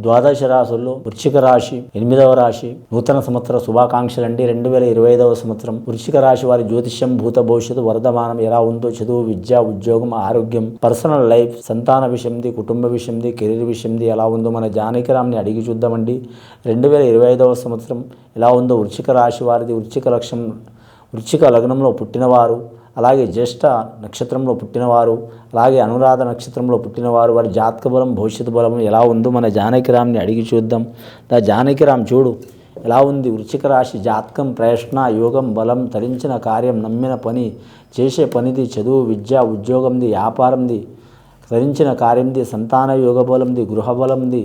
ద్వాదశ రాశుల్లో వృశ్చిక రాశి 8వ రాశి. నూతన సంవత్సర శుభాకాంక్షలు అండి. 2025వ సంవత్సరం వృశ్చిక రాశి వారి జ్యోతిష్యం, భూత భవిష్యత్తు, వర్ధమానం ఎలా ఉందో, చదువు, విద్య, ఉద్యోగం, ఆరోగ్యం, పర్సనల్ లైఫ్, సంతాన విషయంది, కుటుంబ విషయంది, కెరీర్ విషయంది ఎలా ఉందో మన జానకిరామ్ని అడిగి చూద్దామండి. 2025వ సంవత్సరం ఎలా ఉందో వృశ్చిక రాశి వారిది. వృశ్చిక లగ్నంలో పుట్టినవారు, అలాగే జ్యేష్ఠ నక్షత్రంలో పుట్టినవారు, అలాగే అనురాధ నక్షత్రంలో పుట్టినవారు, వారి జాతక బలం, భవిష్యత్తు బలం ఎలా ఉందో మన జానకిరామ్ని అడిగి చూద్దాం. జానకిరామ్ చూడు ఎలా ఉంది. వృశ్చిక రాశి జాతకం ప్రయత్న, యోగం, బలం, తరించిన కార్యం, నమ్మిన పని, చేసే పనిది, చదువు, విద్య, ఉద్యోగంది, వ్యాపారంది, తరించిన కార్యంది, సంతాన యోగ బలంది, గృహ బలంది,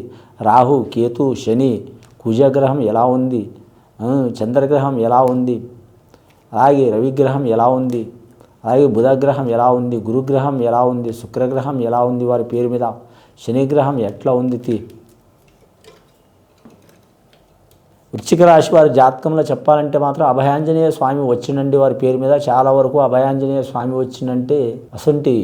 రాహు, కేతు, శని, కుజగ్రహం ఎలా ఉంది, చంద్రగ్రహం ఎలా ఉంది, అలాగే రవిగ్రహం ఎలా ఉంది, అలాగే బుధగ్రహం ఎలా ఉంది, గురుగ్రహం ఎలా ఉంది, శుక్రగ్రహం ఎలా ఉంది వారి పేరు మీద, శనిగ్రహం ఎట్లా ఉంది. వృశ్చిక రాశి వారి జాతకంలో చెప్పాలంటే మాత్రం అభయాంజనేయ స్వామి వచ్చిందండి వారి పేరు మీద. చాలా వరకు అభయాంజనేయ స్వామి వచ్చిందంటే అసంటి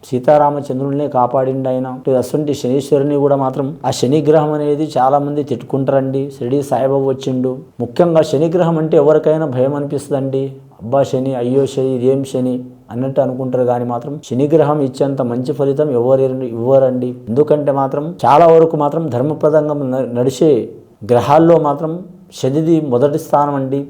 సీతారామచంద్రుల్ని కాపాడిండి ఆయన. అసంటి శనీశ్వరుని కూడా మాత్రం ఆ శనిగ్రహం అనేది చాలామంది తిట్టుకుంటారండి. షిరిడి సాయిబాబా వచ్చిండు. ముఖ్యంగా శనిగ్రహం అంటే ఎవరికైనా భయం అనిపిస్తుందండి. అబ్బా శని, అయ్యో శని, ఇదేం శని అన్నట్టు అనుకుంటారు. కానీ మాత్రం శనిగ్రహం ఇచ్చేంత మంచి ఫలితం ఇవ్వరండి. ఎందుకంటే మాత్రం చాలా వరకు మాత్రం ధర్మప్రదంగా నడిచే గ్రహాల్లో మాత్రం శనిది మొదటి స్థానం అండి.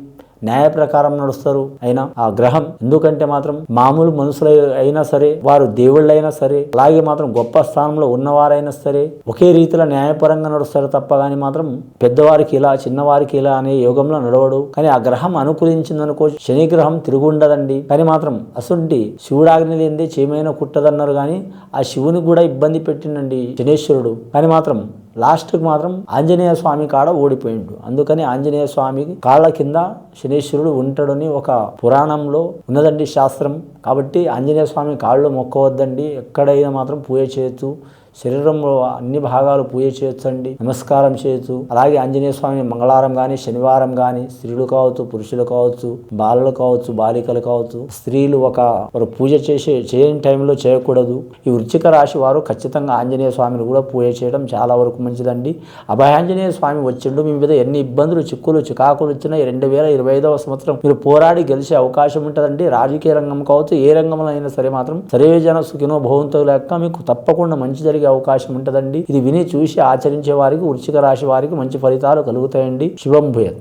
న్యాయ ప్రకారం నడుస్తారు అయినా ఆ గ్రహం. ఎందుకంటే మాత్రం మామూలు మనుషులు అయినా సరే, వారు దేవుళ్ళైనా సరే, అలాగే మాత్రం గొప్ప స్థానంలో ఉన్నవారైనా సరే ఒకే రీతిలో న్యాయపరంగా నడుస్తారు తప్ప కానీ మాత్రం పెద్దవారికి ఇలా, చిన్నవారికి ఇలా అనే యోగంలో నడవడు. కానీ ఆ గ్రహం అనుకూలించిందనుకో శని గ్రహం తిరుగుండదండి. కానీ మాత్రం అసుంటి శివుడాగ్ని లేనిదే చేమైనా కుట్టదన్నారు. కానీ ఆ శివుని కూడా ఇబ్బంది పెట్టిండండి శనేశ్వరుడు. కానీ మాత్రం లాస్ట్కి మాత్రం ఆంజనేయ స్వామి కాడ ఓడిపోయిండు. అందుకని ఆంజనేయ స్వామి కాళ్ళ కింద శనేశ్వరుడు ఉంటాడని ఒక పురాణంలో ఉన్నదండి శాస్త్రం. కాబట్టి ఆంజనేయ స్వామి కాళ్ళు మొక్కవద్దండి. ఎక్కడైనా మాత్రం పూజ చేయొచ్చు. శరీరంలో అన్ని భాగాలు పూజ చేయొచ్చండి, నమస్కారం చేయొచ్చు. అలాగే ఆంజనేయ స్వామి మంగళవారం కానీ, శనివారం కానీ, స్త్రీలు కావచ్చు, పురుషులు కావచ్చు, బాలలు కావచ్చు, బాలికలు కావచ్చు, స్త్రీలు ఒక పూజ చేయని టైంలో చేయకూడదు. ఈ వృశ్చిక రాశి వారు ఖచ్చితంగా ఆంజనేయ స్వామిని కూడా పూజ చేయడం చాలా వరకు మంచిదండి. అభయాంజనేయ స్వామి వచ్చిండు. మీ మీద ఎన్ని ఇబ్బందులు, చిక్కులు, చికాకులు వచ్చినా 2025వ సంవత్సరం మీరు పోరాడి గెలిచే అవకాశం ఉంటుందండి. రాజకీయ రంగం కావచ్చు, ఏ రంగంలో అయినా సరే మాత్రం సర్వే జన సుఖినో భవంతో లెక్క మీకు తప్పకుండా మంచి జరిగే అవకాశం ఉంటుందండి. ఇది విని చూసి ఆచరించే వారికి, వృశ్చిక రాశి వారికి మంచి ఫలితాలు కలుగుతాయండి. శుభం భూయాత్.